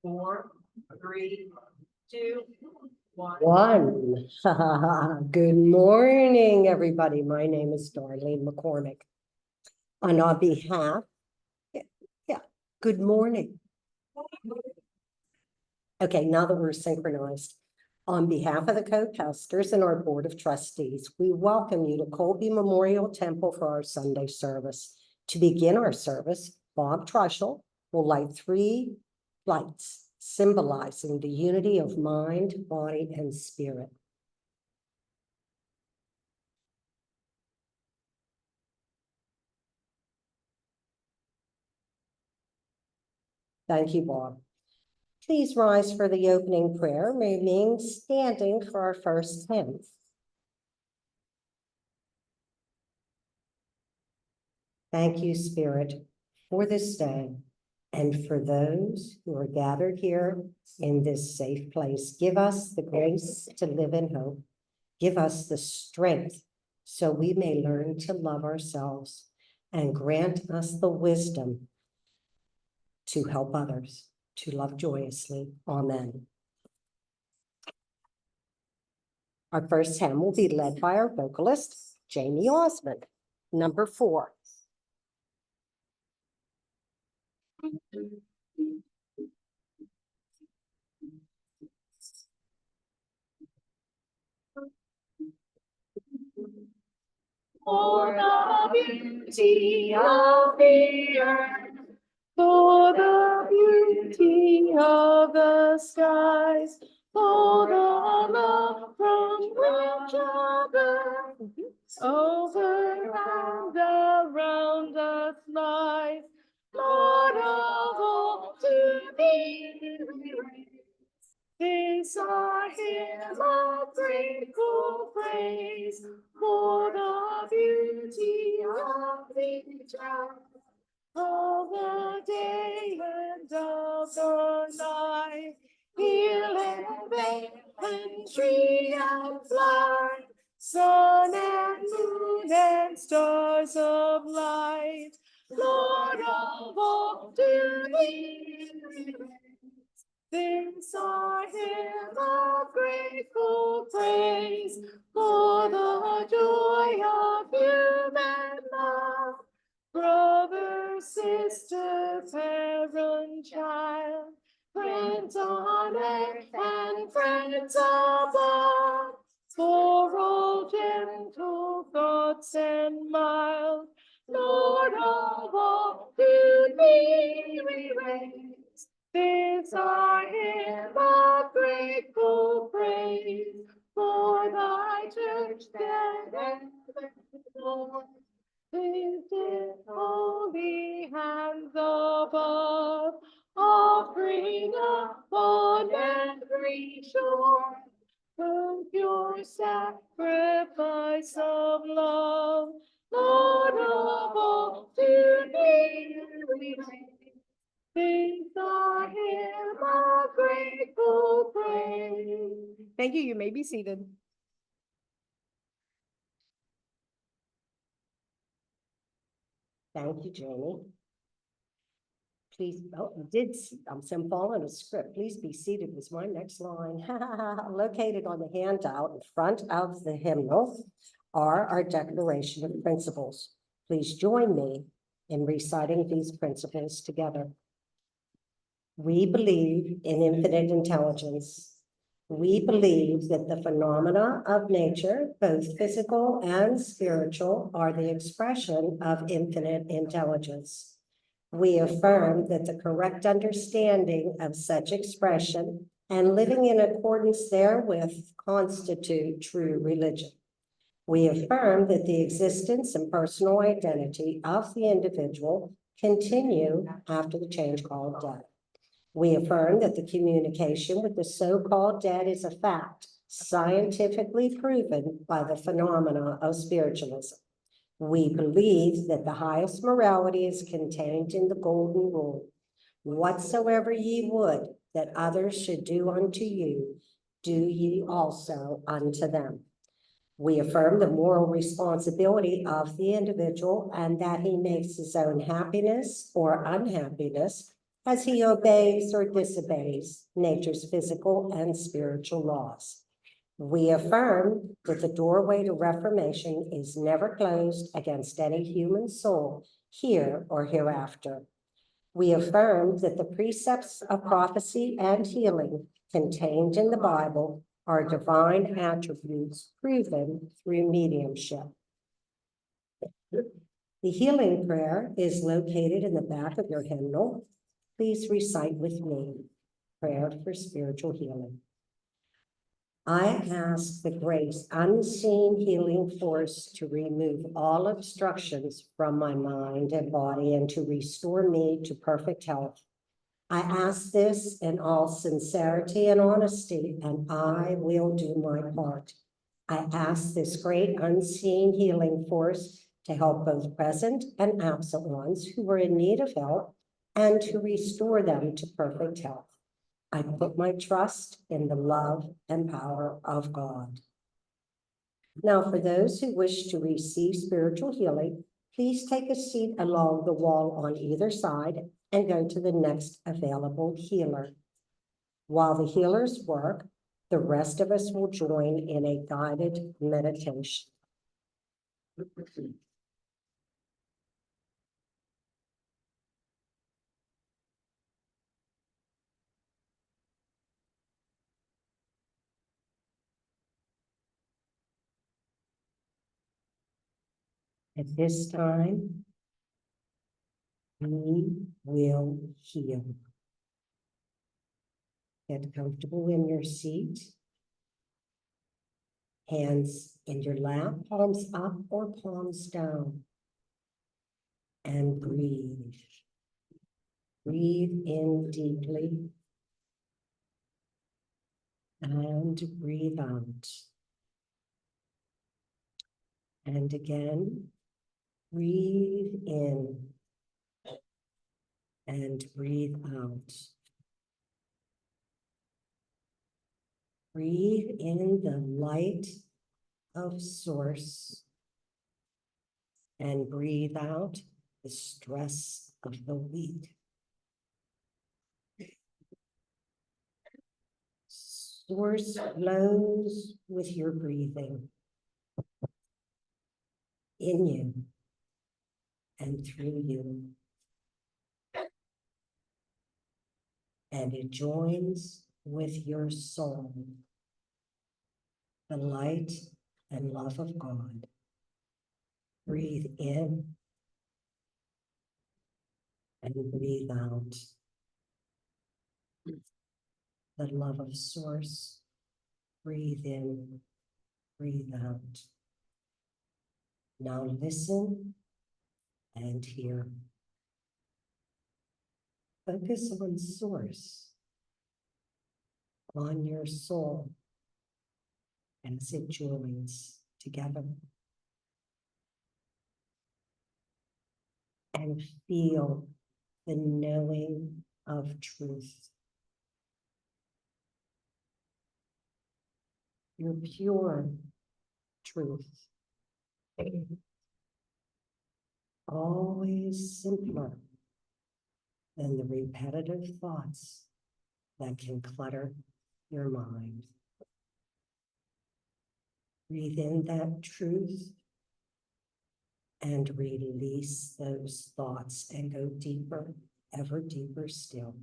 4, 3, 2, 1. Good morning, everybody. My name is Darlene McCormick. And on behalf, good morning. Okay, now that we're synchronized, on behalf of the co-pastors and our Board of Trustees, we welcome you to Colby Memorial Temple for our Sunday service. To begin our service, Bob Trushell will light 3 lights, symbolizing the unity of mind, body, and spirit. Thank you, Bob. Please rise for the opening prayer, remaining standing for our first hymn. Thank you, Spirit, for this day and for those who are gathered here in this safe place. Give us the grace to live in hope. Give us the strength so we may learn to love ourselves, and grant us the wisdom to help others to love joyously. Amen. Our first hymn will be led by our vocalist, Jamie Osmond, number 4. For the beauty of the earth, for the beauty of the skies, for the love from which other over and around us lies. Lord of all, to thee we raise this our hymn of grateful praise, for the beauty of the child, of the day and of the night, hill and vale and tree and flower, sun and moon and stars of light. Lord of all, to thee we raise this our hymn of grateful praise, for the joy of human love. Brother, sister, parent, child, friends on earth and friends above, for all gentle thoughts and mild, Lord of all, to thee we raise this our hymn of grateful praise, for thy church dead and born, lived in holy hands above, offering upon every shore the pure sacrifice of love. Lord of all, to thee we raise this our hymn of grateful praise. Thank you. You may be seated. Thank you, Jamie. Please, I'm following a script. Please be seated was my next line. Located on the handout in front of the hymnal are our declaration of principles. Please join me in reciting these principles together. We believe in infinite intelligence. We believe that the phenomena of nature, both physical and spiritual, are the expression of infinite intelligence. We affirm that the correct understanding of such expression and living in accordance therewith constitute true religion. We affirm that the existence and personal identity of the individual continue after the change called death. We affirm that the communication with the so-called dead is a fact, scientifically proven by the phenomena of spiritualism. We believe that the highest morality is contained in the golden rule. Whatsoever ye would that others should do unto you, do ye also unto them. We affirm the moral responsibility of the individual and that he makes his own happiness or unhappiness as he obeys or disobeys nature's physical and spiritual laws. We affirm that the doorway to reformation is never closed against any human soul here or hereafter. We affirm that the precepts of prophecy and healing contained in the Bible are divine attributes proven through mediumship. The healing prayer is located in the back of your hymnal. Please recite with me, prayer for spiritual healing. I ask the grace, unseen healing force to remove all obstructions from my mind and body and to restore me to perfect health. I ask this in all sincerity and honesty, and I will do my part. I ask this great unseen healing force to help both present and absent ones who are in need of help and to restore them to perfect health. I put my trust in the love and power of God. Now, for those who wish to receive spiritual healing, please take a seat along the wall on either side and go to the next available healer. While the healers work, the rest of us will join in a guided meditation. At this time, we will heal. Get comfortable in your seat. Hands in your lap, palms up or palms down. And breathe. Breathe in deeply. And breathe out. And again, breathe in. And breathe out. Breathe in the light of Source. And breathe out the stress of the week. Source flows with your breathing in you and through you. And it joins with your soul, the light and love of God. Breathe in and breathe out. The love of Source. Breathe in, breathe out. Now listen and hear. Focus on Source, on your soul, as it joins together. And feel the knowing of truth. Your pure truth. Always simpler than the repetitive thoughts that can clutter your mind. Breathe in that truth and release those thoughts and go deeper, ever deeper still.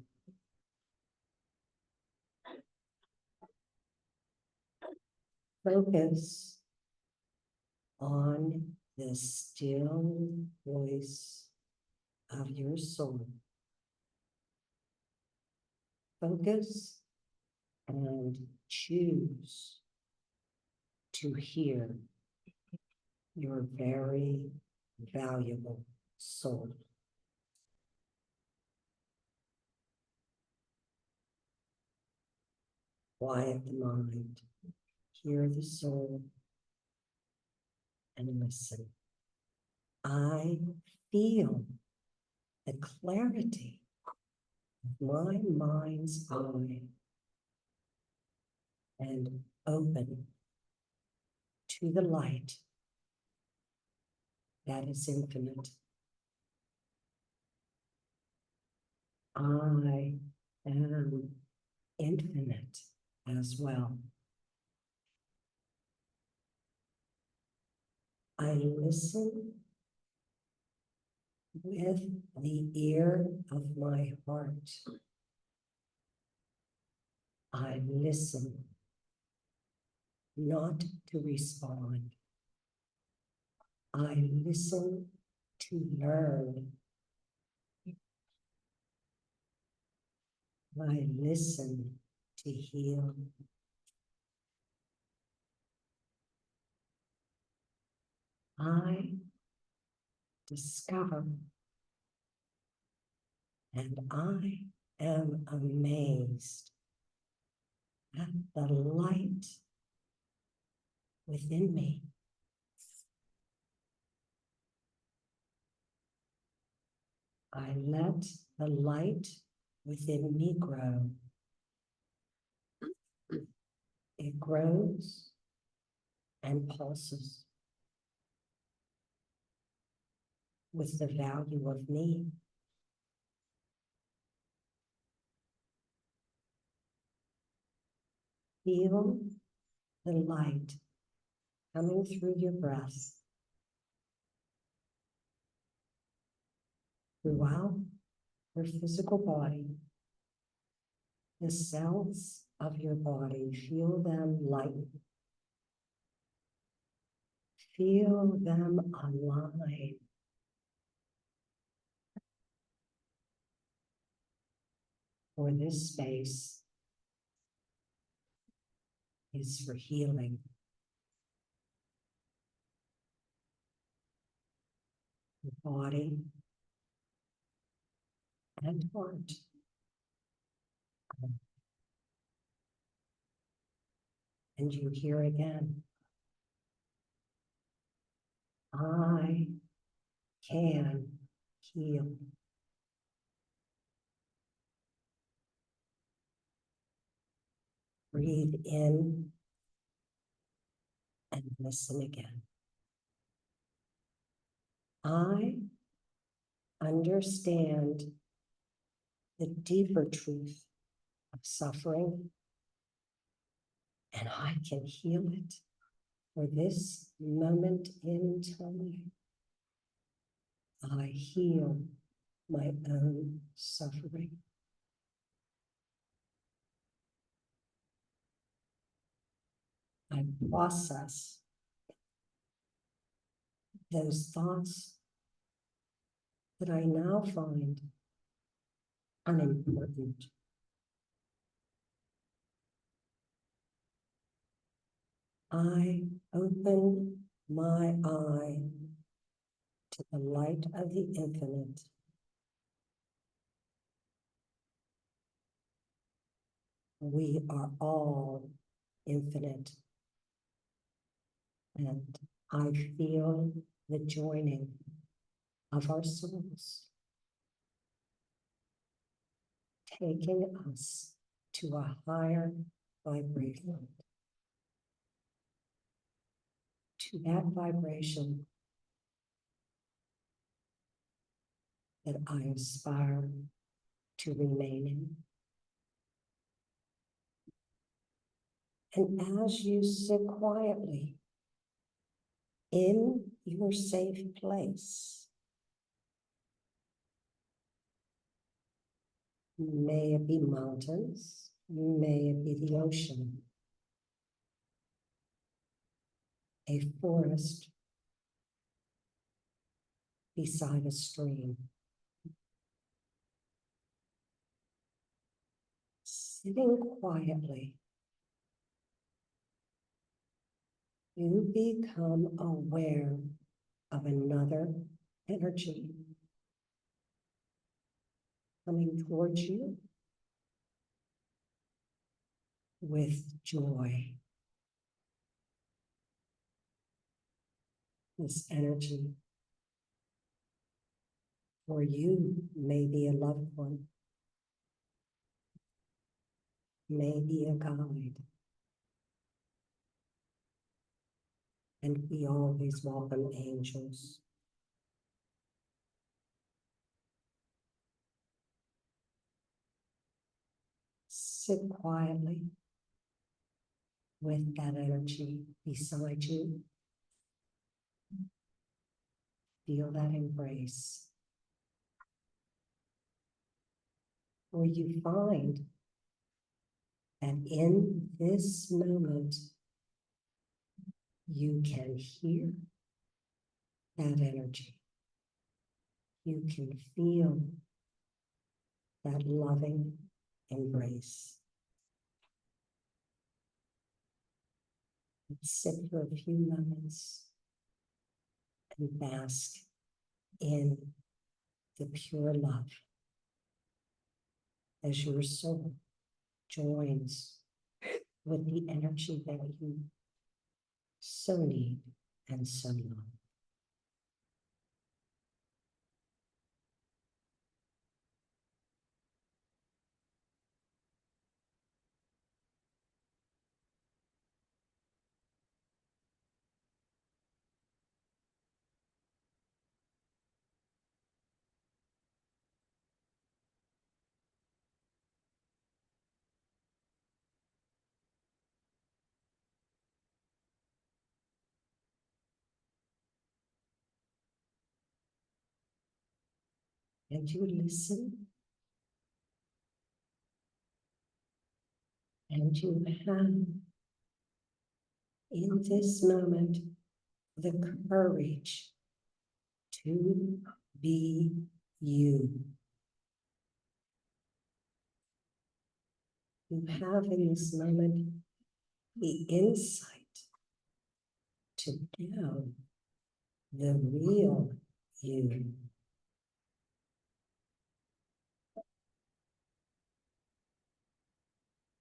Focus on the still voice of your soul. Focus and choose to hear your very valuable soul. Quiet the mind, hear the soul, and listen. I feel the clarity of my mind's eye and open to the light that is infinite. I am infinite as well. I listen with the ear of my heart. I listen, not to respond. I listen to learn. I listen to heal. I discover, and I am amazed at the light within me. I let the light within me grow. It grows and pulses with the value of me. Feel the light coming through your breath throughout your physical body. The cells of your body, feel them lighten. Feel them align. For this space is for healing. The body and heart. And you hear again, I can heal. Breathe in and listen again. I understand the deeper truth of suffering, and I can heal it for this moment in time. I heal my own suffering. I process those thoughts that I now find unimportant. I open my eye to the light of the infinite. We are all infinite. And I feel the joining of our souls, taking us to a higher vibration. To that vibration that I aspire to remain in. And as you sit quietly in your safe place, may it be mountains, may it be the ocean, a forest beside a stream, sitting quietly, you become aware of another energy coming towards you with joy. This energy for you may be a loved one, may be a guide. And we always welcome angels. Sit quietly with that energy beside you. Feel that embrace. Or you find that in this moment, you can hear that energy. You can feel that loving embrace. Sit for a few moments and bask in the pure love as your soul joins with the energy that you so need and so love. And you listen, and you have in this moment the courage to be you. You have in this moment the insight to know the real you.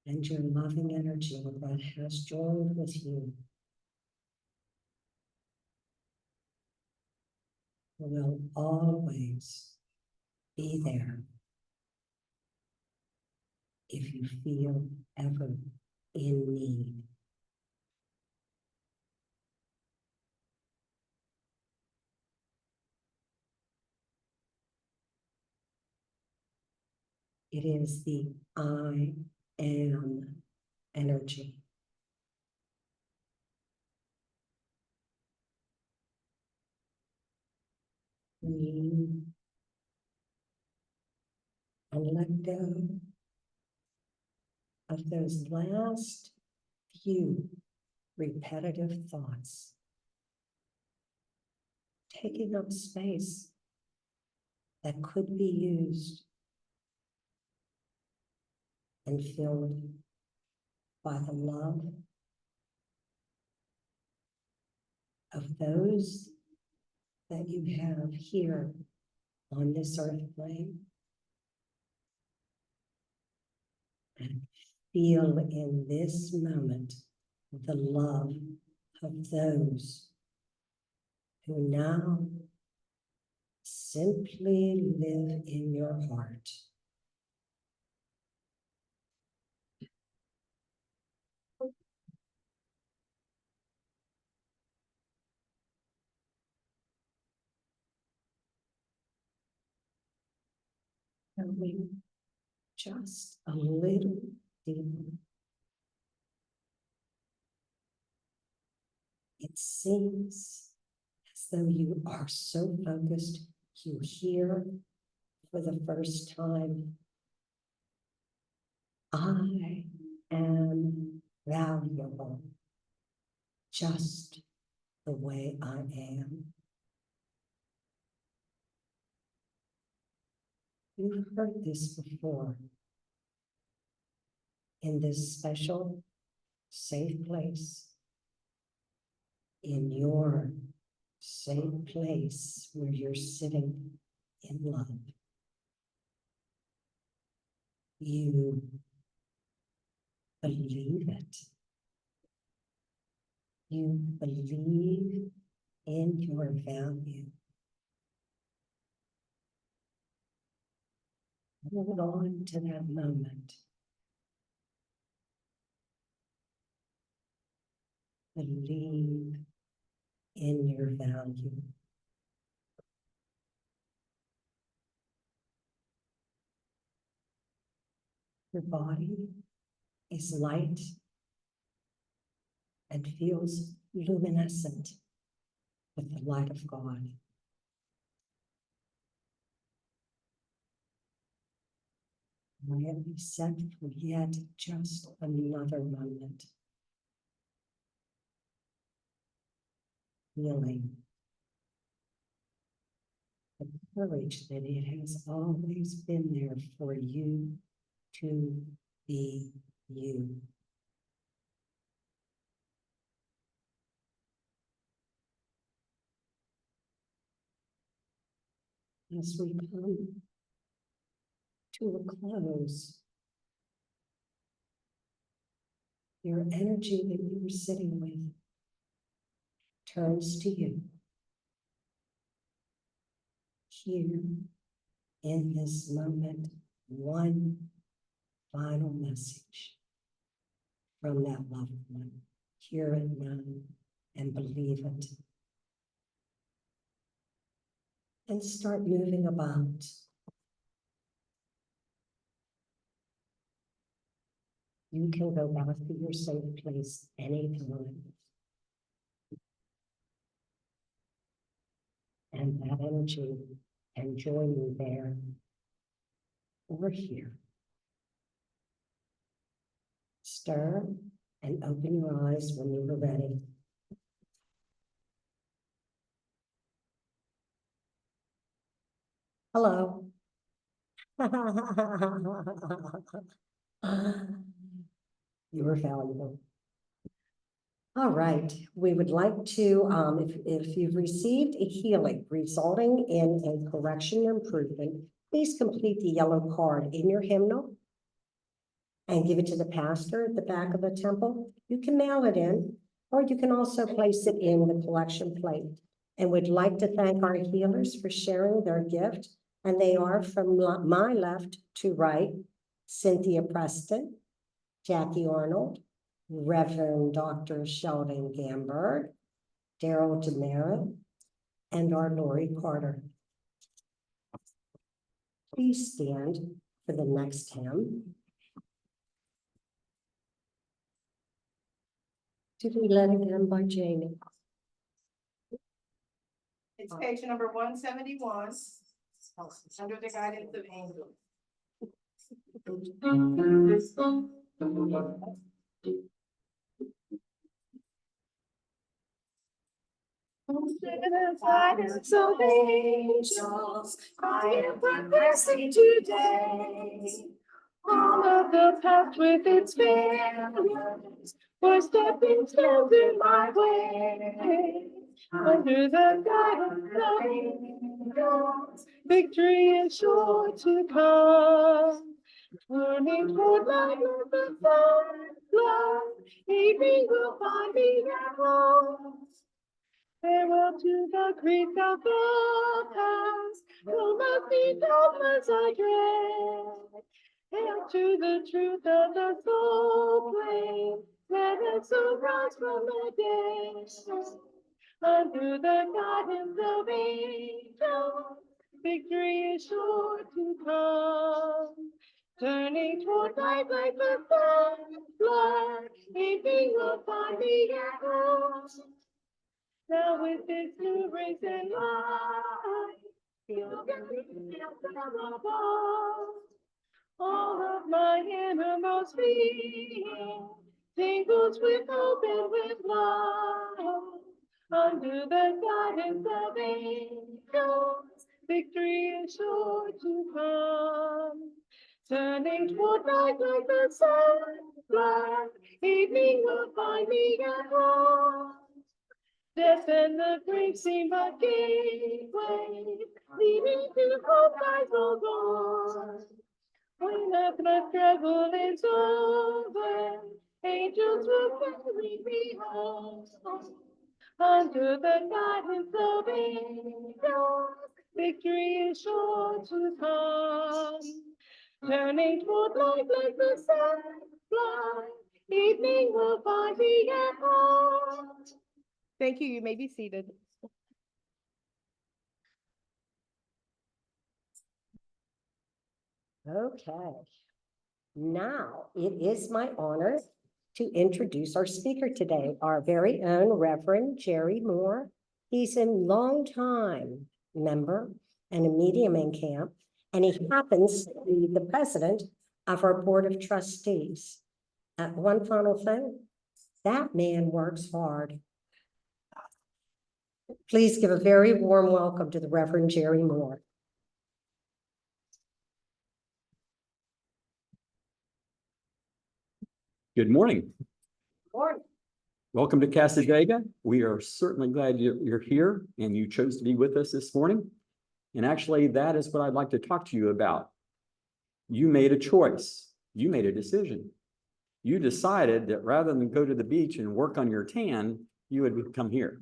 And your loving energy that has joined with you will always be there if you feel ever in need. It is the I am energy. Lean and let go of those last few repetitive thoughts, taking up space that could be used and filled by the love of those that you have here on this earth plane. And feel in this moment the love of those who now simply live in your heart. Going just a little deeper. It seems as though you are so focused, you hear for the first time, I am valuable just the way I am. You've heard this before in this special, safe place, in your safe place where you're sitting in love. You believe it. You believe in your value. Hold on to that moment. Believe in your value. Your body is light and feels luminescent with the light of God. May it be set for yet just another moment. Feeling the courage that it has always been there for you to be you. As we come to a close, your energy that you were sitting with turns to you. Here in this moment, one final message from that loved one. Hear it now and believe it. And start moving about. You can go back to your safe place anytime. And that energy can join you there or here. Stir and open your eyes when you are ready. Hello. You are valuable. All right, we would like to, if you've received a healing resulting in a correction or improvement, please complete the yellow card in your hymnal and give it to the pastor at the back of the temple. You can mail it in, or you can also place it in the collection plate. And we'd like to thank our healers for sharing their gift. And they are from my left to right: Cynthia Preston, Jackie Arnold, Reverend Dr. Sheldon Gamberg, Daryl Demerit, and our Lori Carter. Please stand for the next hymn. Did we let it in by Jamie? It's page number 171, under the guidance of angels. Under the guidance of angels, I am progressing today. All of the path with its failures were stepping stones in my way. Under the guidance of angels, victory is sure to come. Turning toward light with the sunlight, evening will find me at home. Farewell to the creek of the past, no mercy dogmas I dread. Hail to the truth of the soul flame, let it so rise from the dead. Under the guidance of angels, victory is sure to come. Turning toward light like the sunlight, evening will find me at home. Now with its new rays and light, feel from above. All of my innermost being tingles with hope and with love. Under the guidance of angels, victory is sure to come. Turning toward light like the sunlight, evening will find me at home. Death and the grave seem but gateway, leading to hope I go on. When the struggle is over, angels will carry me home. Under the guidance of angels, victory is sure to come. Turning toward light like the sunlight, evening will find me at home. Thank you. You may be seated. Okay. Now, it is my honor to introduce our speaker today, our very own Reverend Jerry Moore. He's a longtime member and a medium in camp, and he happens to be the president of our Board of Trustees. One final thing, that man works hard. Please give a very warm welcome to the Reverend Jerry Moore. Good morning. Morning. Welcome to Cassadaga. We are certainly glad you're here and you chose to be with us this morning. And actually, that is what I'd like to talk to you about. You made a choice. You made a decision. You decided that rather than go to the beach and work on your tan, you would come here.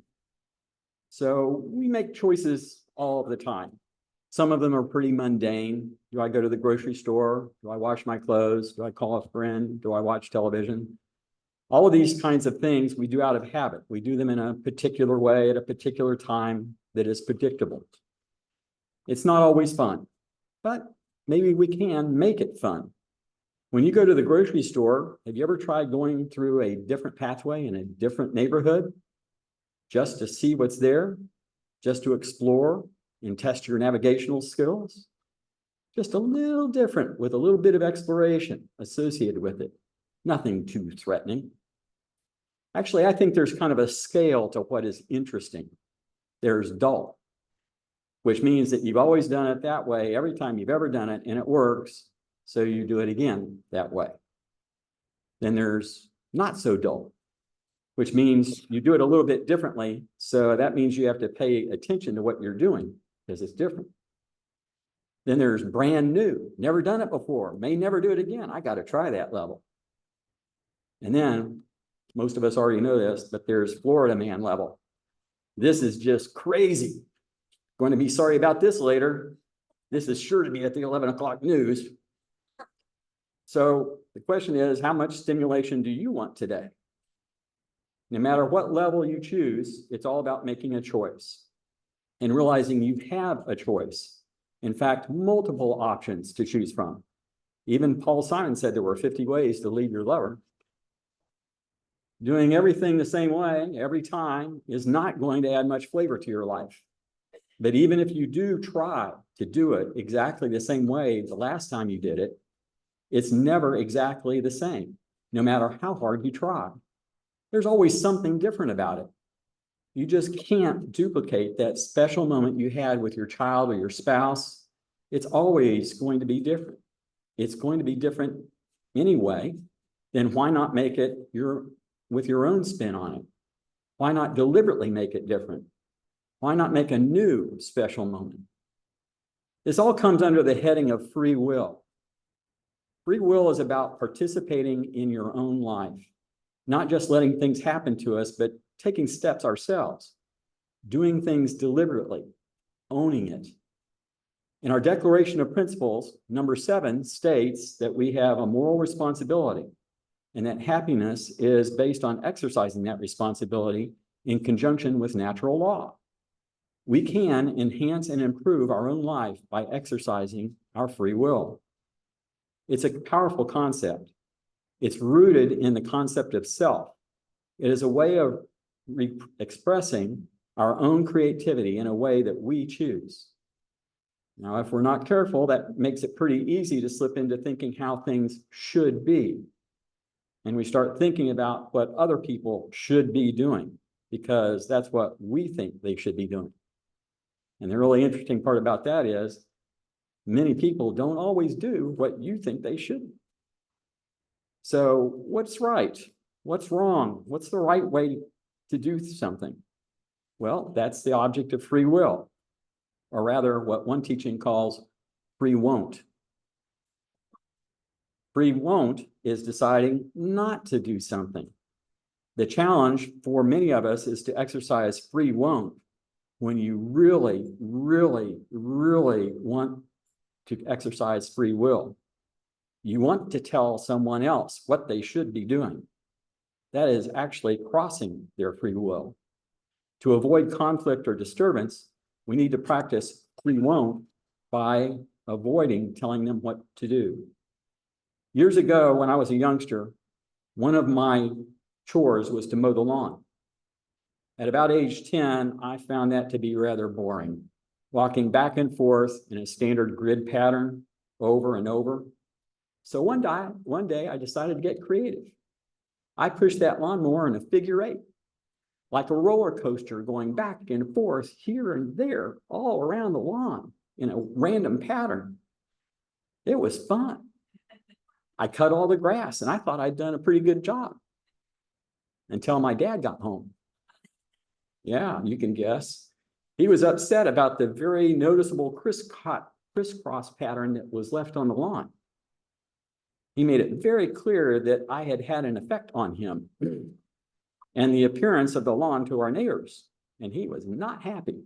So we make choices all the time. Some of them are pretty mundane. Do I go to the grocery store? Do I wash my clothes? Do I call a friend? Do I watch television? All of these kinds of things we do out of habit. We do them in a particular way at a particular time that is predictable. It's not always fun, but maybe we can make it fun. When you go to the grocery store, have you ever tried going through a different pathway in a different neighborhood just to see what's there, just to explore and test your navigational skills? Just a little different with a little bit of exploration associated with it. Nothing too threatening. Actually, I think there's kind of a scale to what is interesting. There's dull, which means that you've always done it that way every time you've ever done it and it works, so you do it again that way. Then there's not so dull, which means you do it a little bit differently, so that means you have to pay attention to what you're doing because it's different. Then there's brand new, never done it before, may never do it again. I got to try that level. And then most of us already know this, but there's Florida man level. This is just crazy. Going to be sorry about this later. This is sure to be at the 11 o'clock news. So the question is, how much stimulation do you want today? No matter what level you choose, it's all about making a choice and realizing you have a choice. In fact, multiple options to choose from. Even Paul Simon said there were 50 ways to leave your lover. Doing everything the same way every time is not going to add much flavor to your life. But even if you do try to do it exactly the same way the last time you did it, it's never exactly the same, no matter how hard you try. There's always something different about it. You just can't duplicate that special moment you had with your child or your spouse. It's always going to be different. It's going to be different anyway. Then why not make it with your own spin on it? Why not deliberately make it different? Why not make a new special moment? This all comes under the heading of free will. Free will is about participating in your own life, not just letting things happen to us, but taking steps ourselves, doing things deliberately, owning it. In our Declaration of Principles, number 7 states that we have a moral responsibility and that happiness is based on exercising that responsibility in conjunction with natural law. We can enhance and improve our own life by exercising our free will. It's a powerful concept. It's rooted in the concept of self. It is a way of expressing our own creativity in a way that we choose. Now, if we're not careful, that makes it pretty easy to slip into thinking how things should be. And we start thinking about what other people should be doing because that's what we think they should be doing. And the really interesting part about that is many people don't always do what you think they should. So what's right? What's wrong? What's the right way to do something? Well, that's the object of free will, or rather what one teaching calls free won't. Free won't is deciding not to do something. The challenge for many of us is to exercise free won't when you really, really, really want to exercise free will. You want to tell someone else what they should be doing. That is actually crossing their free will. To avoid conflict or disturbance, we need to practice free won't by avoiding telling them what to do. Years ago, when I was a youngster, one of my chores was to mow the lawn. At about age 10, I found that to be rather boring, walking back and forth in a standard grid pattern over and over. So one day I decided to get creative. I pushed that lawnmower in a figure 8, like a roller coaster going back and forth here and there, all around the lawn in a random pattern. It was fun. I cut all the grass and I thought I'd done a pretty good job until my dad got home. Yeah, you can guess. He was upset about the very noticeable crisscross pattern that was left on the lawn. He made it very clear that I had had an effect on him and the appearance of the lawn to our neighbors, and he was not happy.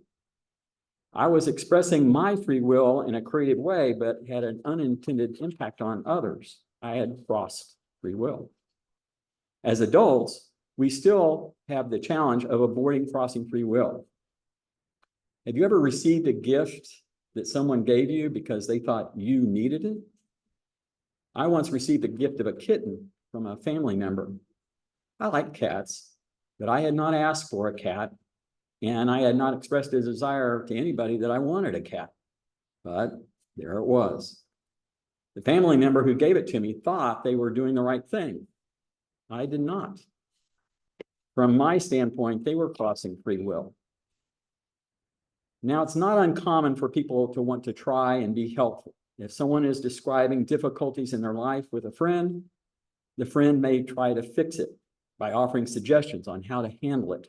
I was expressing my free will in a creative way, but had an unintended impact on others. I had crossed free will. As adults, we still have the challenge of avoiding crossing free will. Have you ever received a gift that someone gave you because they thought you needed it? I once received a gift of a kitten from a family member. I like cats, but I had not asked for a cat, and I had not expressed a desire to anybody that I wanted a cat. But there it was. The family member who gave it to me thought they were doing the right thing. I did not. From my standpoint, they were crossing free will. Now, it's not uncommon for people to want to try and be helpful. If someone is describing difficulties in their life with a friend, the friend may try to fix it by offering suggestions on how to handle it.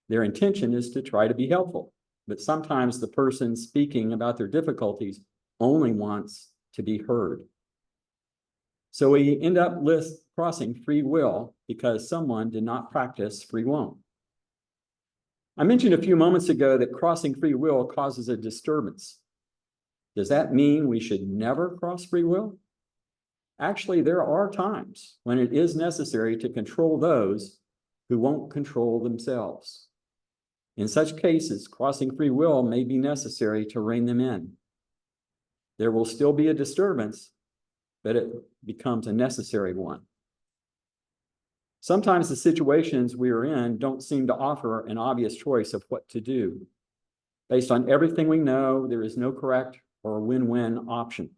Their intention is to try to be helpful, but sometimes the person speaking about their difficulties only wants to be heard. So we end up crossing free will because someone did not practice free will. I mentioned a few moments ago that crossing free will causes a disturbance. Does that mean we should never cross free will? Actually, there are times when it is necessary to control those who won't control themselves. In such cases, crossing free will may be necessary to rein them in. There will still be a disturbance, but it becomes a necessary one. Sometimes the situations we are in don't seem to offer an obvious choice of what to do. Based on everything we know, there is no correct or win-win option.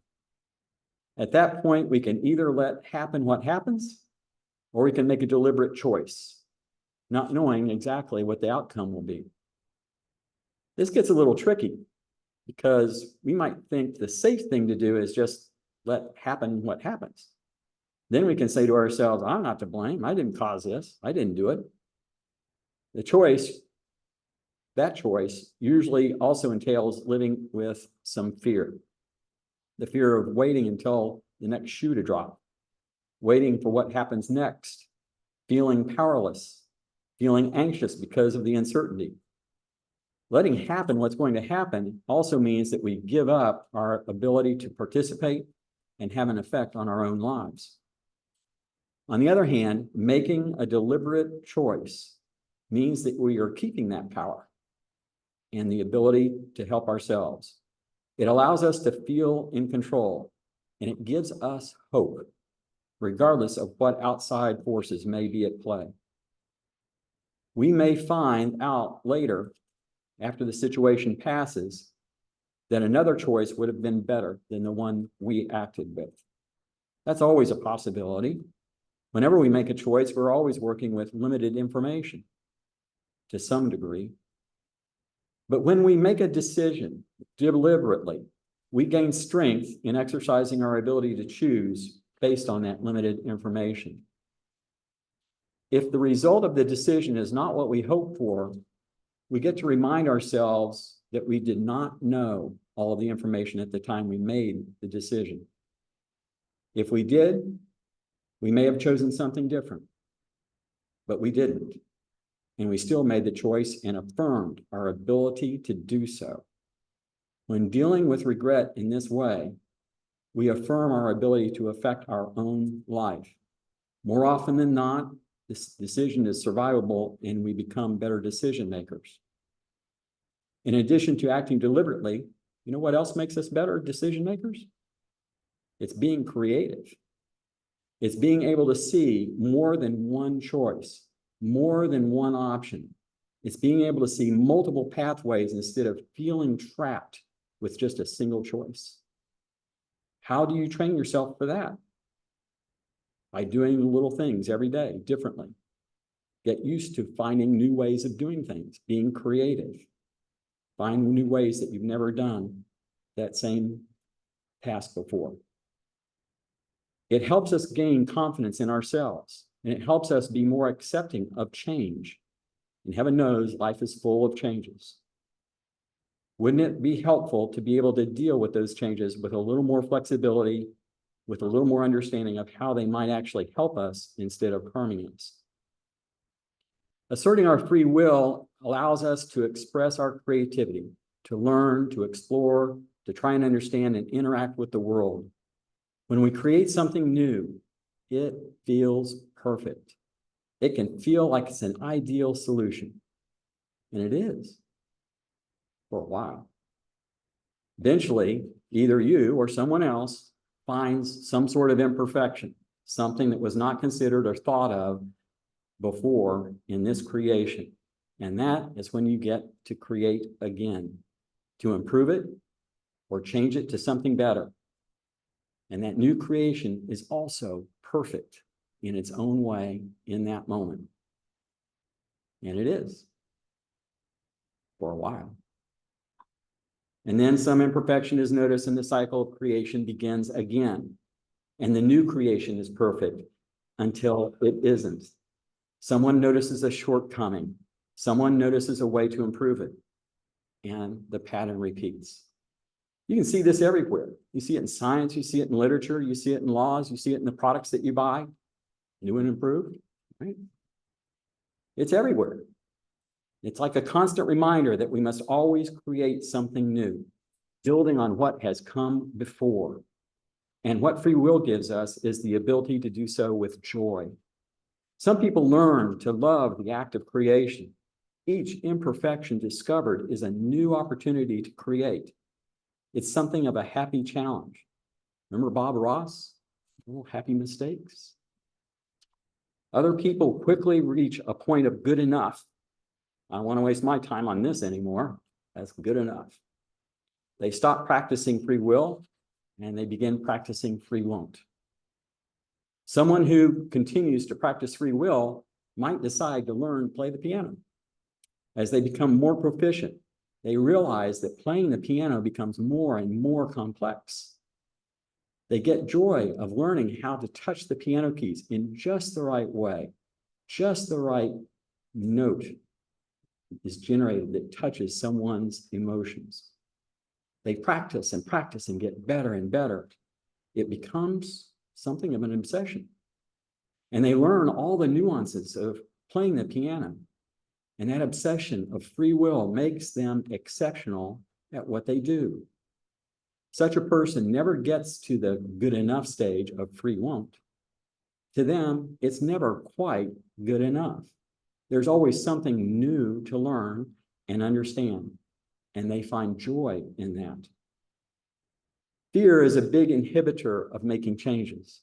At that point, we can either let happen what happens, or we can make a deliberate choice, not knowing exactly what the outcome will be. This gets a little tricky because we might think the safe thing to do is just let happen what happens. Then we can say to ourselves, I'm not to blame. I didn't cause this. I didn't do it. That choice usually also entails living with some fear. The fear of waiting until the next shoe to drop, waiting for what happens next, feeling powerless, feeling anxious because of the uncertainty. Letting happen what's going to happen also means that we give up our ability to participate and have an effect on our own lives. On the other hand, making a deliberate choice means that we are keeping that power and the ability to help ourselves. It allows us to feel in control, and it gives us hope, regardless of what outside forces may be at play. We may find out later, after the situation passes, that another choice would have been better than the one we acted with. That's always a possibility. Whenever we make a choice, we're always working with limited information to some degree. But when we make a decision deliberately, we gain strength in exercising our ability to choose based on that limited information. If the result of the decision is not what we hope for, we get to remind ourselves that we did not know all of the information at the time we made the decision. If we did, we may have chosen something different, but we didn't. And we still made the choice and affirmed our ability to do so. When dealing with regret in this way, we affirm our ability to affect our own life. More often than not, this decision is survivable and we become better decision makers. In addition to acting deliberately, you know what else makes us better decision makers? It's being creative. It's being able to see more than one choice, more than one option. It's being able to see multiple pathways instead of feeling trapped with just a single choice. How do you train yourself for that? By doing little things every day differently. Get used to finding new ways of doing things, being creative. Find new ways that you've never done that same task before. It helps us gain confidence in ourselves, and it helps us be more accepting of change. And heaven knows life is full of changes. Wouldn't it be helpful to be able to deal with those changes with a little more flexibility, with a little more understanding of how they might actually help us instead of harming us? Asserting our free will allows us to express our creativity, to learn, to explore, to try and understand and interact with the world. When we create something new, it feels perfect. It can feel like it's an ideal solution. And it is for a while. Eventually, either you or someone else finds some sort of imperfection, something that was not considered or thought of before in this creation. And that is when you get to create again, to improve it or change it to something better. And that new creation is also perfect in its own way in that moment. And it is for a while. And then some imperfection is noticed and the cycle of creation begins again. And the new creation is perfect until it isn't. Someone notices a shortcoming. Someone notices a way to improve it. And the pattern repeats. You can see this everywhere. You see it in science, you see it in literature, you see it in laws, you see it in the products that you buy. New and improved, right? It's everywhere. It's like a constant reminder that we must always create something new, building on what has come before. And what free will gives us is the ability to do so with joy. Some people learn to love the act of creation. Each imperfection discovered is a new opportunity to create. It's something of a happy challenge. Remember Bob Ross? Oh, happy mistakes. Other people quickly reach a point of good enough. I don't want to waste my time on this anymore. That's good enough. They stop practicing free will and they begin practicing free won't. Someone who continues to practice free will might decide to learn to play the piano. As they become more proficient, they realize that playing the piano becomes more and more complex. They get joy of learning how to touch the piano keys in just the right way. Just the right note is generated that touches someone's emotions. They practice and practice and get better and better. It becomes something of an obsession. And they learn all the nuances of playing the piano. And that obsession of free will makes them exceptional at what they do. Such a person never gets to the good enough stage of free won't. To them, it's never quite good enough. There's always something new to learn and understand, and they find joy in that. Fear is a big inhibitor of making changes.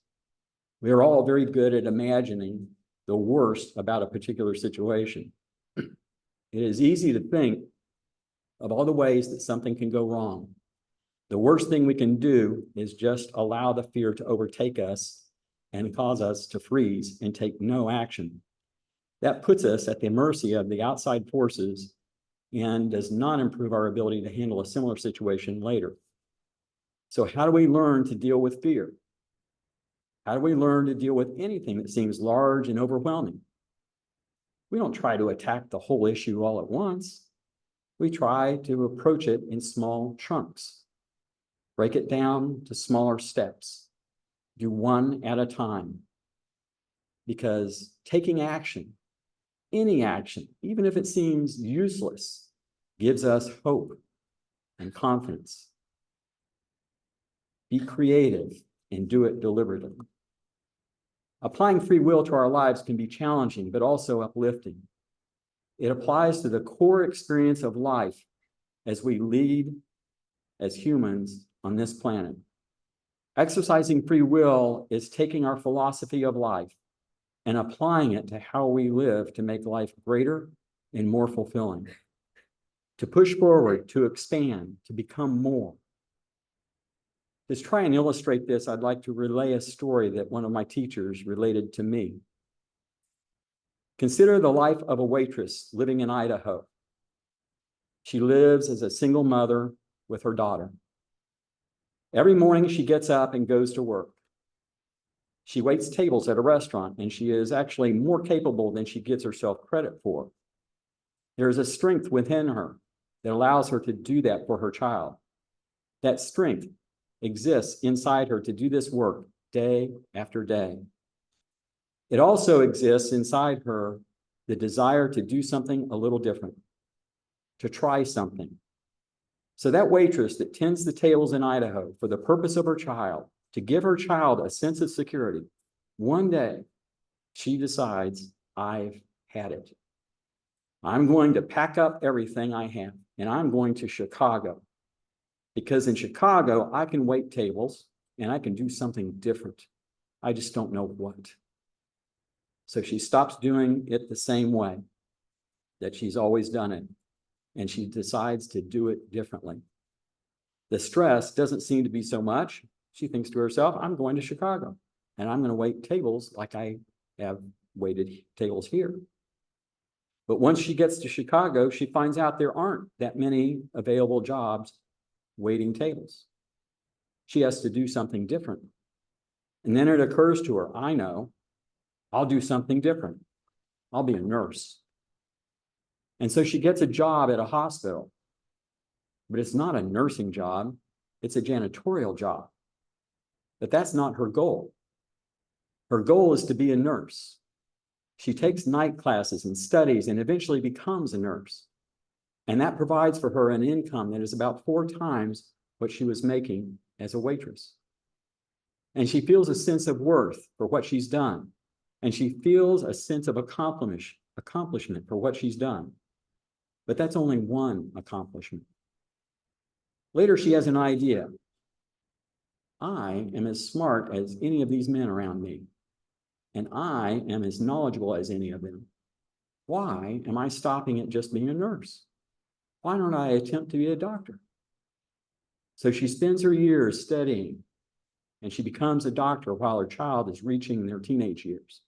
We are all very good at imagining the worst about a particular situation. It is easy to think of all the ways that something can go wrong. The worst thing we can do is just allow the fear to overtake us and cause us to freeze and take no action. That puts us at the mercy of the outside forces and does not improve our ability to handle a similar situation later. So how do we learn to deal with fear? How do we learn to deal with anything that seems large and overwhelming? We don't try to attack the whole issue all at once. We try to approach it in small chunks. Break it down to smaller steps. Do one at a time. Because taking action, any action, even if it seems useless, gives us hope and confidence. Be creative and do it deliberately. Applying free will to our lives can be challenging, but also uplifting. It applies to the core experience of life as we lead as humans on this planet. Exercising free will is taking our philosophy of life and applying it to how we live to make life greater and more fulfilling, to push forward, to expand, to become more. To try and illustrate this, I'd like to relay a story that one of my teachers related to me. Consider the life of a waitress living in Idaho. She lives as a single mother with her daughter. Every morning she gets up and goes to work. She waits tables at a restaurant, and she is actually more capable than she gives herself credit for. There is a strength within her that allows her to do that for her child. That strength exists inside her to do this work day after day. It also exists inside her the desire to do something a little different, to try something. So that waitress that tends the tables in Idaho for the purpose of her child, to give her child a sense of security, one day she decides, I've had it. I'm going to pack up everything I have and I'm going to Chicago. Because in Chicago, I can wait tables and I can do something different. I just don't know what. So she stops doing it the same way that she's always done it. And she decides to do it differently. The stress doesn't seem to be so much. She thinks to herself, I'm going to Chicago and I'm going to wait tables like I have waited tables here. But once she gets to Chicago, she finds out there aren't that many available jobs waiting tables. She has to do something different. And then it occurs to her, I know, I'll do something different. I'll be a nurse. And so she gets a job at a hospital, but it's not a nursing job. It's a janitorial job. But that's not her goal. Her goal is to be a nurse. She takes night classes and studies and eventually becomes a nurse. And that provides for her an income that is about 4 times what she was making as a waitress. And she feels a sense of worth for what she's done. And she feels a sense of accomplishment for what she's done. But that's only one accomplishment. Later, she has an idea. I am as smart as any of these men around me. And I am as knowledgeable as any of them. Why am I stopping at just being a nurse? Why don't I attempt to be a doctor? So she spends her years studying, and she becomes a doctor while her child is reaching their teenage years.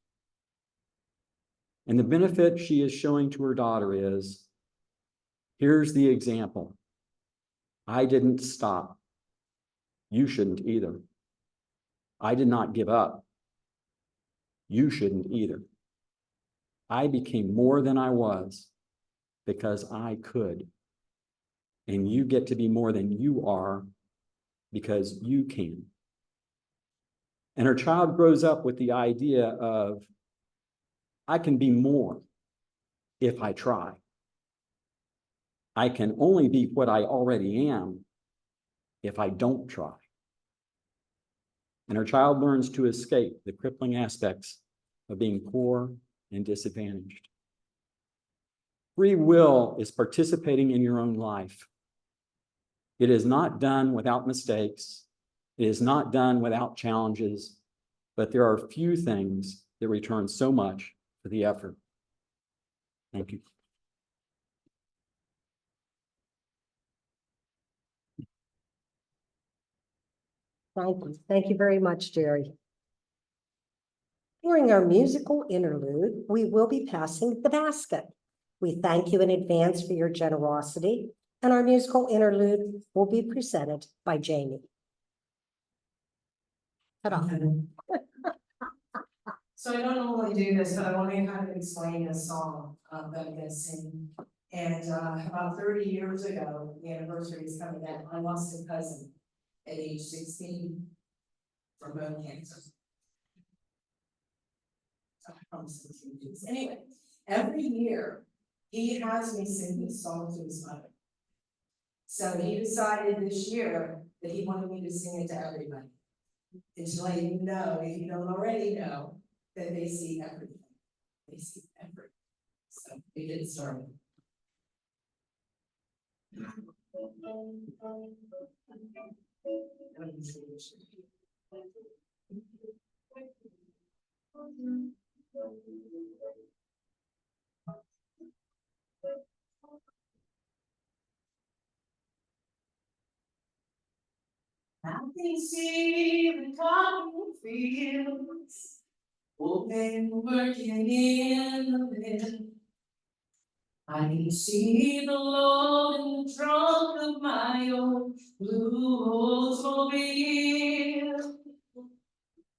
And the benefit she is showing to her daughter is, here's the example. I didn't stop. You shouldn't either. I did not give up. You shouldn't either. I became more than I was because I could. And you get to be more than you are because you can. And her child grows up with the idea of, I can be more if I try. I can only be what I already am if I don't try. And her child learns to escape the crippling aspects of being poor and disadvantaged. Free will is participating in your own life. It is not done without mistakes. It is not done without challenges, but there are few things that return so much for the effort. Thank you. Thank you. Thank you very much, Jerry. During our musical interlude, we will be passing the basket. We thank you in advance for your generosity, and our musical interlude will be presented by Jamie. Ta-da. So I don't normally do this, but I want to kind of explain a song that I'm gonna sing. And about 30 years ago, the anniversary is coming up, I lost a cousin at age 16 from bone cancer. Anyway, every year, he has me sing this song to his mother. So he decided this year that he wanted me to sing it to everybody. And to let you know, if you don't already know, that they see everything. They see everything. So we get started. I can see the cotton fields, open working in the wind. I can see the Lord in the trunk of my old blue Oldsmobile.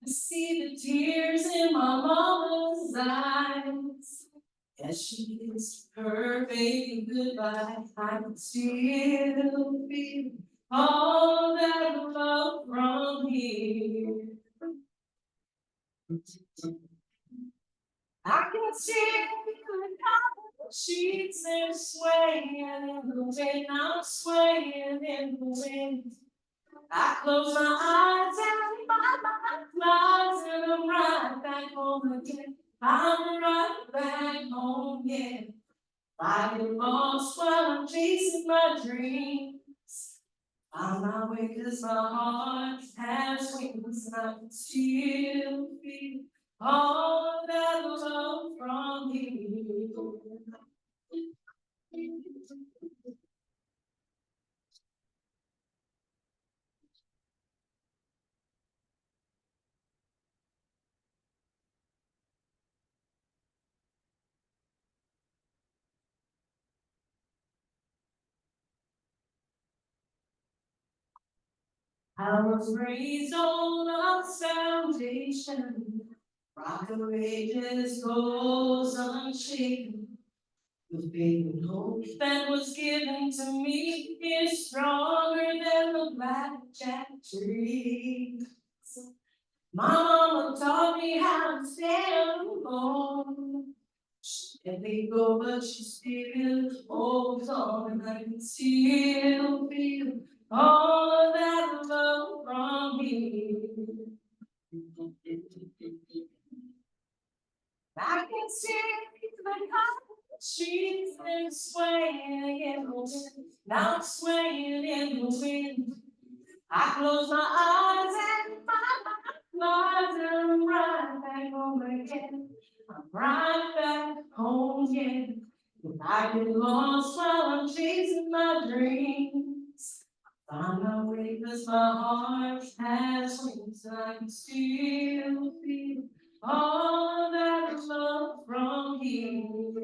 I see the tears in my mama's eyes as she kissed her baby goodbye. I can still feel all that love from here. I can see the cotton sheets are swaying in the wind. I'm swaying in the wind. I close my eyes and my mind flies and I'm right back home again. I'm right back home again. I get lost while I'm chasing my dreams. On my way 'cause my heart has wings and I can still feel all that love from you. I was raised on a foundation, rock of ages goes unshaken. The faith and hope that was given to me is stronger than the blackjack tree. My mama taught me how to stand alone. She let me go, but she still holds on, and I can still feel all of that love from you. I can see the cotton sheets and swaying in the wind. Now I'm swaying in the wind. I close my eyes and my mind flies and I'm right back home again. I'm right back home again. I get lost while I'm chasing my dreams. Find my way 'cause my heart has wings. I can still feel all that love from you.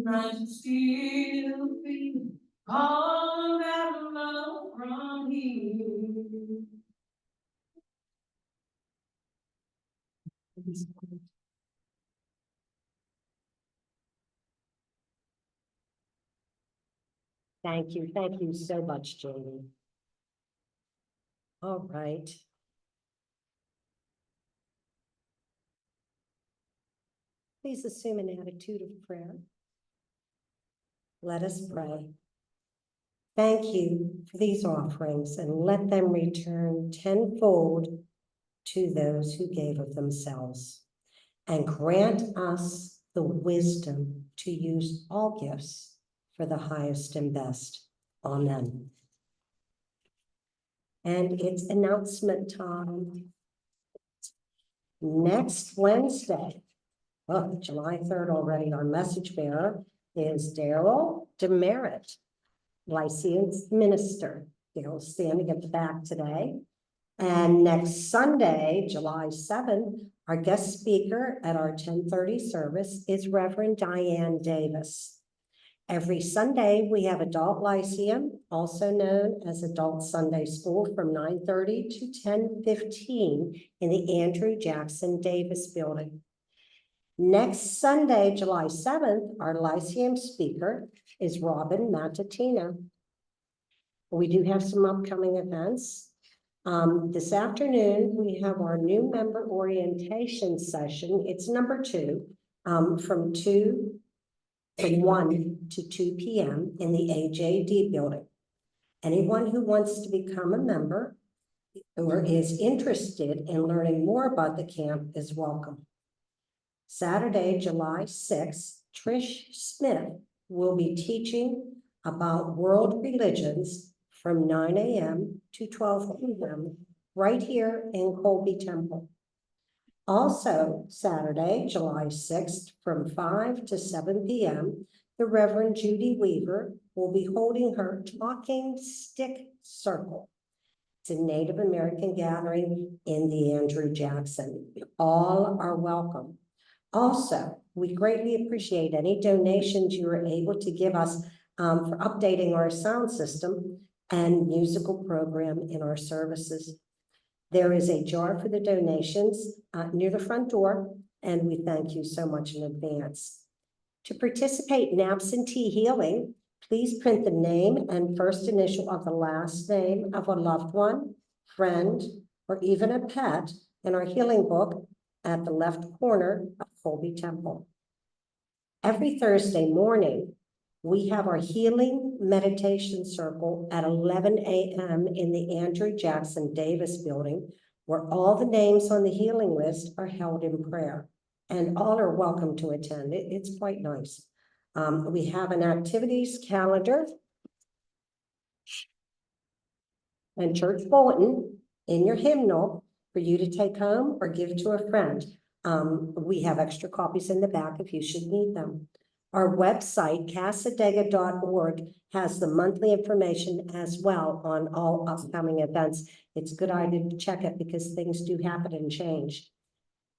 I can still feel all that love from you. Thank you so much, Jamie. All right. Please assume an attitude of prayer. Let us pray. Thank you for these offerings and let them return tenfold to those who gave of themselves. And grant us the wisdom to use all gifts for the highest and best. Amen. And it's announcement time. Next Wednesday, July 3rd already, our message bearer is Daryl Demerit, Lyceum minister. Daryl's standing at the back today. And next Sunday, July 7th, our guest speaker at our 10:30 service is Reverend Diane Davis. Every Sunday, we have Adult Lyceum, also known as Adult Sunday School, from 9:30 to 10:15 in the Andrew Jackson Davis Building. Next Sunday, July 7th, our Lyceum speaker is Robin Matatina. We do have some upcoming events. This afternoon, we have our new member orientation session. It's number 2, from 1 to 2 p.m. in the AJD building. Anyone who wants to become a member or is interested in learning more about the camp is welcome. Saturday, July 6th, Trish Smith will be teaching about world religions from 9 a.m. to 12 p.m. right here in Colby Temple. Also, Saturday, July 6th, from 5 to 7 p.m., the Reverend Judy Weaver will be holding her Talking Stick Circle. It's a Native American gathering in the Andrew Jackson. All are welcome. Also, we greatly appreciate any donations you are able to give us for updating our sound system and musical program in our services. There is a jar for the donations near the front door, and we thank you so much in advance. To participate in absentee healing, please print the name and first initial of the last name of a loved one, friend, or even a pet in our healing book at the left corner of Colby Temple. Every Thursday morning, we have our healing meditation circle at 11 a.m. in the Andrew Jackson Davis building, where all the names on the healing list are held in prayer, and all are welcome to attend. It's quite nice. We have an activities calendar and church bulletin in your hymnal for you to take home or give to a friend. We have extra copies in the back if you should need them. Our website, casadega.org, has the monthly information as well on all upcoming events. It's a good idea to check it because things do happen and change.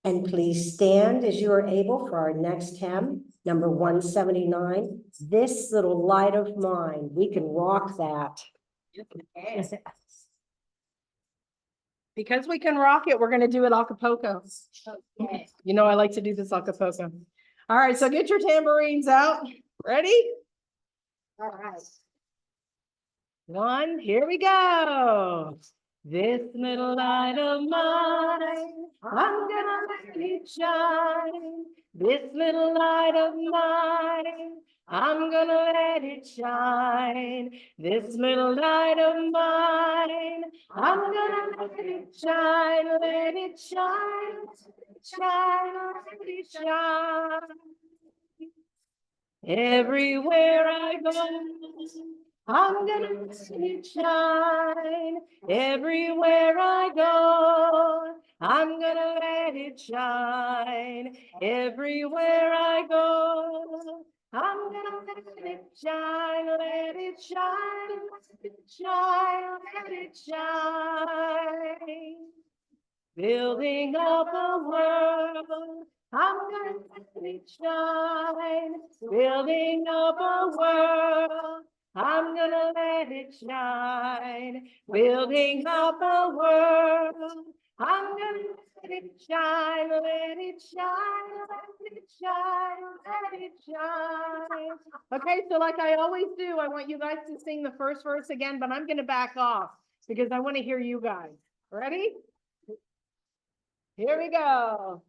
And please stand as you are able for our next hymn, number 179, This Little Light of Mine. We can rock that. Because we can rock it, we're gonna do it a cappella. Okay. You know, I like to do this a cappella. All right, so get your tambourines out. Ready? All right. One, here we go. This little light of mine, I'm gonna let it shine. This little light of mine, I'm gonna let it shine. This little light of mine, I'm gonna let it shine, let it shine, shine, let it shine. Everywhere I go, I'm gonna let it shine. Everywhere I go, I'm gonna let it shine. Everywhere I go, I'm gonna let it shine, let it shine, let it shine, let it shine. Building up a world, I'm gonna let it shine. Building up a world, I'm gonna let it shine. Building up a world, I'm gonna let it shine, let it shine, let it shine, let it shine. Okay, so like I always do, I want you guys to sing the first verse again, but I'm gonna back off because I want to hear you guys. Ready? Here we go.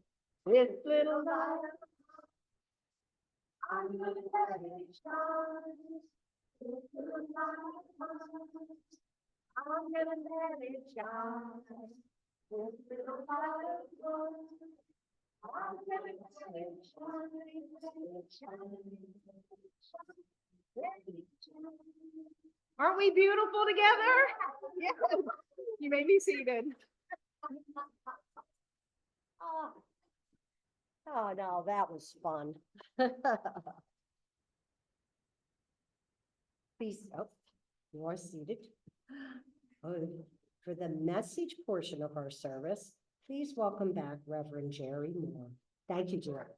This little light, I'm gonna let it shine. This little light, I'm gonna let it shine. This little light, I'm gonna let it shine. Let it shine. Let it shine. Aren't we beautiful together? Yes. You may be seated. Oh, no, that was fun. Please, oh, you are seated. Oh, for the message portion of our service, please welcome back Reverend Jerry Moore. Thank you, Jerry.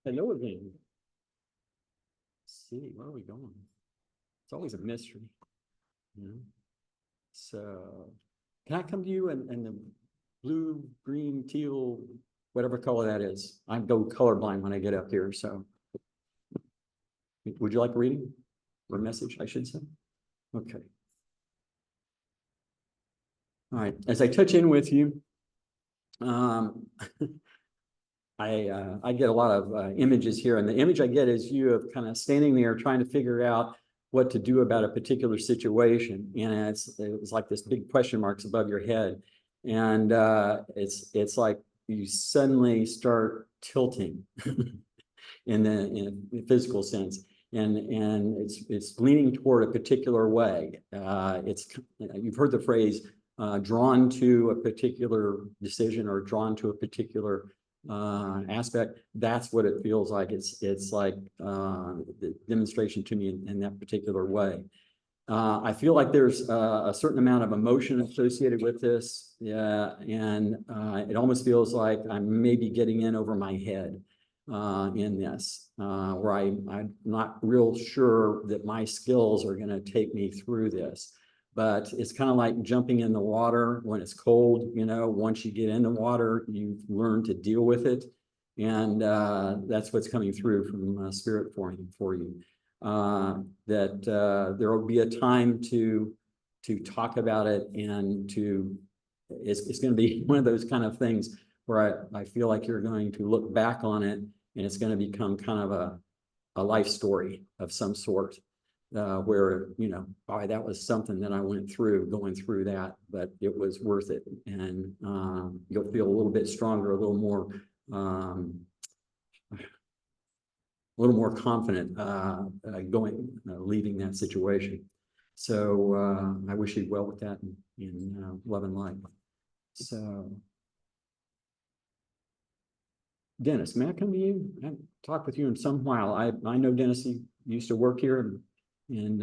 Hello again. Let's see, where are we going? It's always a mystery. You know? So, can I come to you in the blue, green, teal, whatever color that is? I go colorblind when I get up here, so. Would you like a reading or a message, I should say? Okay. All right, as I touch in with you, I get a lot of images here, and the image I get is you of kind of standing there trying to figure out what to do about a particular situation, and it's like this big question marks above your head, and it's like you suddenly start tilting in a physical sense. And it's leaning toward a particular way. You've heard the phrase drawn to a particular decision or drawn to a particular aspect. That's what it feels like. It's like the demonstration to me in that particular way. I feel like there's a certain amount of emotion associated with this. Yeah, and it almost feels like I'm maybe getting in over my head in this, where I'm not real sure that my skills are going to take me through this. But it's kind of like jumping in the water when it's cold. You know, once you get in the water, you learn to deal with it. And that's what's coming through from Spirit for you. That there will be a time to talk about it, and it's going to be one of those kind of things where I feel like you're going to look back on it, and it's going to become kind of a life story of some sort, where, you know, boy, that was something that I went through, going through that, but it was worth it. And you'll feel a little bit stronger, a little more confident leaving that situation. So I wish you well with that in love and light. So, Dennis, may I come to you? I haven't talked with you in some while. I know Dennis, he used to work here, and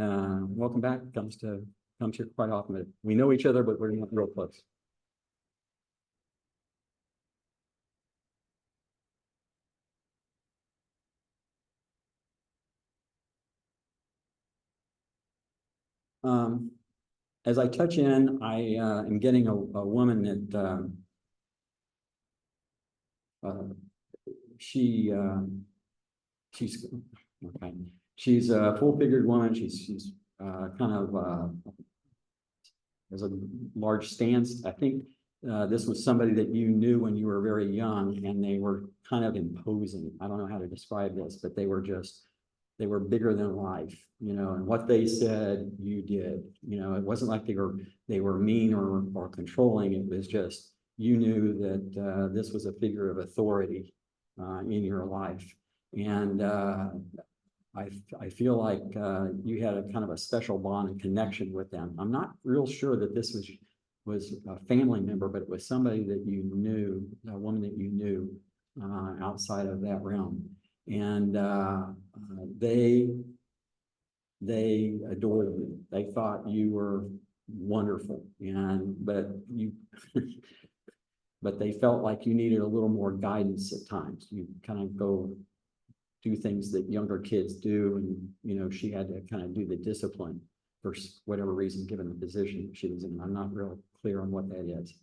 welcome back. Comes here quite often. We know each other, but we're not real close. As I touch in, I am getting a woman that she's okay. She's a full-figured woman. She's kind of has a large stance. I think this was somebody that you knew when you were very young, and they were kind of imposing. I don't know how to describe this, but they were bigger than life, you know, and what they said, you did. You know, it wasn't like they were mean or controlling. It was just, you knew that this was a figure of authority in your life. And I feel like you had a kind of a special bond and connection with them. I'm not real sure that this was a family member, but it was somebody that you knew, a woman that you knew outside of that realm. And they adored you. They thought you were wonderful, but they felt like you needed a little more guidance at times. You kind of go do things that younger kids do, and you know, she had to kind of do the discipline for whatever reason, given the position she was in. I'm not real clear on what that is.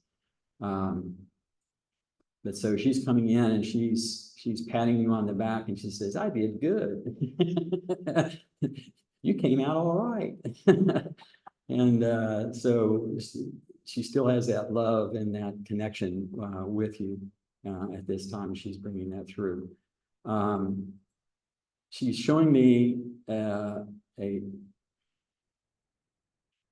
But so she's coming in, and she's patting you on the back, and she says, "I did good. You came out all right." And so she still has that love and that connection with you at this time. She's bringing that through. She's showing me I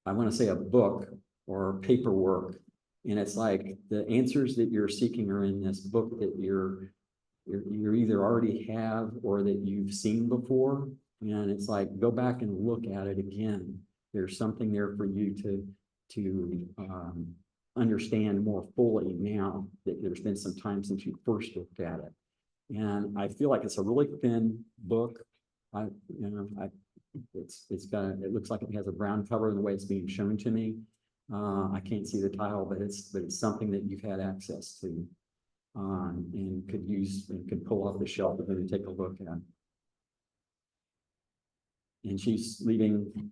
want to say a book or paperwork. And it's like the answers that you're seeking are in this book that you either already have or that you've seen before. And it's like, go back and look at it again. There's something there for you to understand more fully now that there's been some time since you first looked at it. And I feel like it's a really thin book. It looks like it has a brown cover in the way it's being shown to me. I can't see the title, but it's something that you've had access to and could use and could pull off the shelf and take a look at. And she's leaving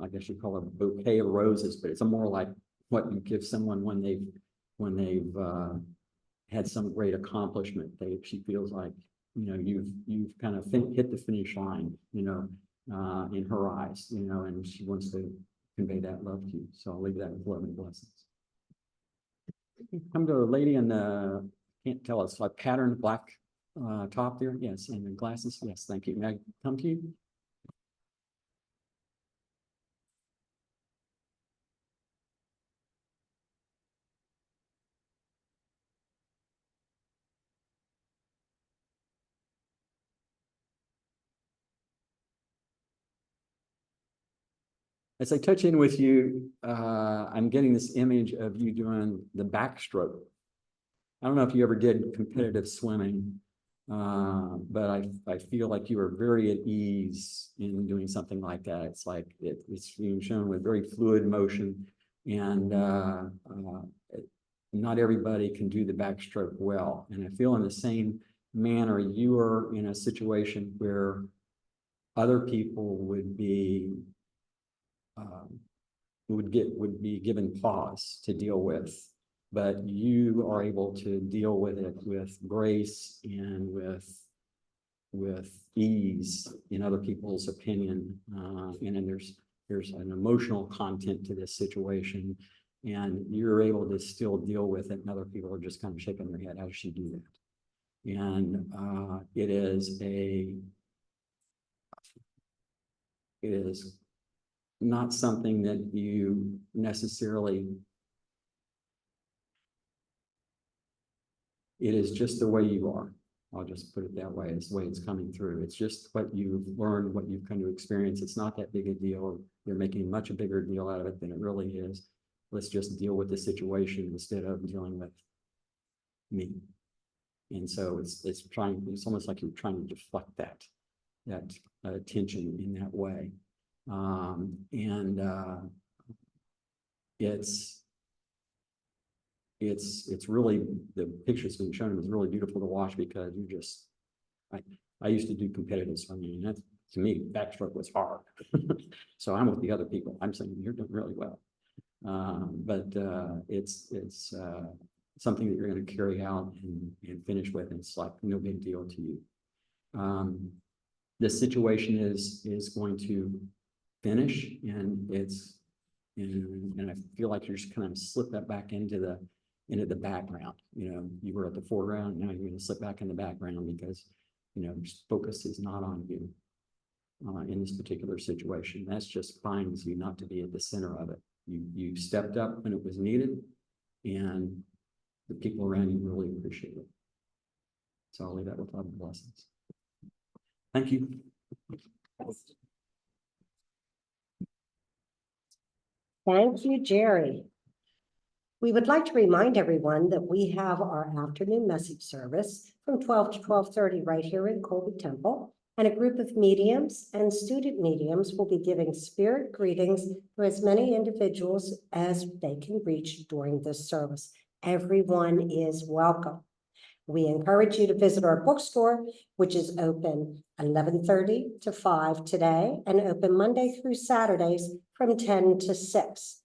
I guess you call it a bouquet of roses, but it's more like what you give someone when they've had some great accomplishment. She feels like, you know, you've kind of hit the finish line, you know, in her eyes, you know, and she wants to convey that love to you. So I'll leave that with love and blessings. Come to a lady in the, can't tell, it's like patterned black top there. Yes, and the glasses. Yes, thank you. May I come to you? as I touch in with you, I'm getting this image of you doing the backstroke. I don't know if you ever did competitive swimming, but I feel like you are very at ease in doing something like that. It's like it's being shown with very fluid motion, and not everybody can do the backstroke well. And I feel in the same manner, you are in a situation where other people would be would be given pause to deal with, but you are able to deal with it with grace and with ease in other people's opinion. And then there's an emotional content to this situation, and you're able to still deal with it, and other people are just kind of shaking their head, how does she do that? And it is not something that you necessarily, it is just the way you are. I'll just put it that way. It's the way it's coming through. It's just what you've learned, what you've come to experience. It's not that big a deal. You're making much a bigger deal out of it than it really is. Let's just deal with the situation instead of dealing with me. And so it's almost like you're trying to deflect that attention in that way. It's really, the pictures being shown is really beautiful to watch, because I used to do competitive swimming, and that, to me, backstroke was hard. So I'm with the other people. I'm saying you're doing really well. But it's something that you're going to carry out and finish with. And it's like no big deal to you. This situation is going to finish, and I feel like you're just kind of slip that back into the background. You know, you were at the foreground, now you're going to slip back in the background, because focus is not on you in this particular situation. That's just finds you not to be at the center of it. You stepped up when it was needed, and the people around you really appreciate it. So I'll leave that with other blessings. Thank you. Thank you, Jerry. We would like to remind everyone that we have our afternoon message service from 12 to 12:30 right here in Colby Temple. And a group of mediums and student mediums will be giving spirit greetings to as many individuals as they can reach during this service. Everyone is welcome. We encourage you to visit our bookstore, which is open 11:30 to 5 today, and open Monday through Saturdays from 10 to 6.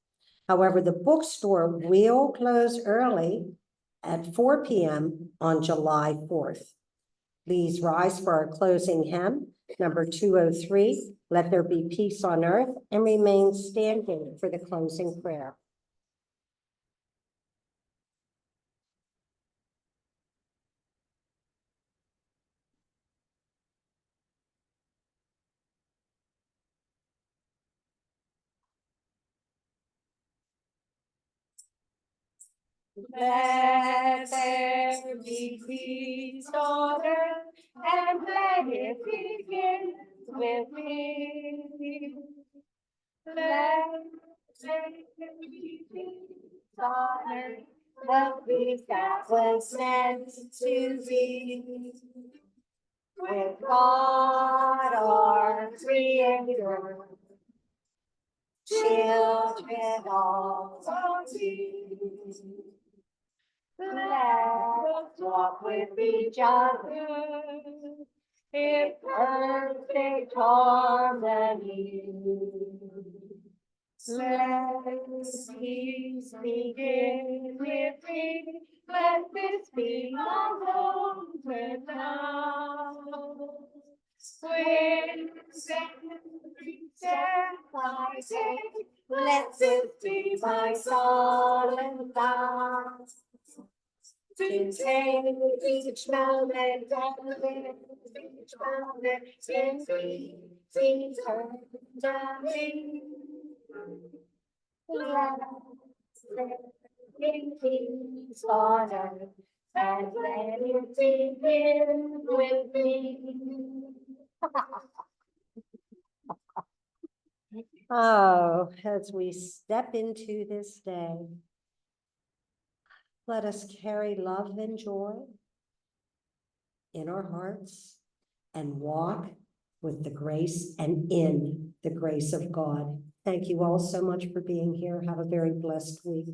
However, the bookstore will close early at 4 p.m. on July 4th. Please rise for our closing hymn, number 203, Let There Be Peace on Earth, and remain standing for the closing prayer. Let there be peace on earth, and let it begin with me. Let there be peace on earth, the peace that was meant to be. With God our Creator, children all are we. Let us walk with each other in perfect harmony. Let peace begin with me. Let this be my moment now. With every step I take, let this be my solemn vow. To take each moment and live each moment in peace eternally. Let there be peace on earth, and let it begin with me. Oh, as we step into this day, let us carry love and joy in our hearts and walk with the grace and in the grace of God. Thank you all so much for being here. Have a very blessed week.